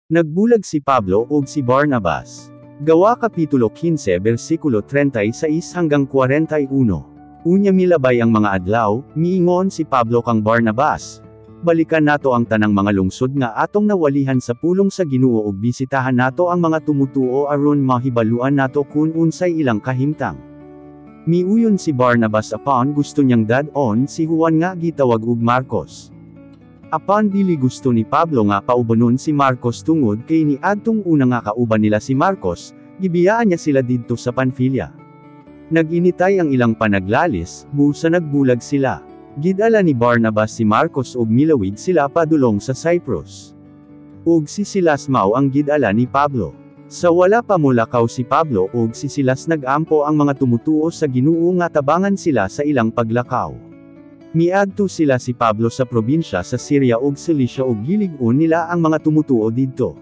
Nagbulag si Pablo ug si Barnabas. Gawa Kapitulo 15 versikulo 36 hanggang 41. Unya milabay ang mga adlaw, miingon si Pablo kang Barnabas. Balikan nato ang tanang mga lungsod nga atong nawalihan sa pulong sa Ginoo ug bisitahan nato ang mga tumutuo aron mahibaluan nato kung unsay ilang kahimtang. Miuyon si Barnabas apan gusto niyang dad-on si Juan nga gitawag og Marcos. Apan dili gusto ni Pablo nga paubanon si Marcos tungod kay niadtong una nga kauban nila si Marcos, gibiyaan niya sila didto sa Panfilia. Nag-initay ang ilang panaglalis, busa nagbulag sila. Gidala ni Barnabas si Marcos ug milawig sila padulong sa Cyprus. Ug si Silas mao ang gidala ni Pablo. Sa wala pa mulakaw si Pablo ug si Silas nag-ampo ang mga tumutuo sa Ginoo nga tabangan sila sa ilang paglakaw. Miadto sila si Pablo sa probinsya sa Syria ug Cilicia ug gilig-on nila ang mga tumutuo didto.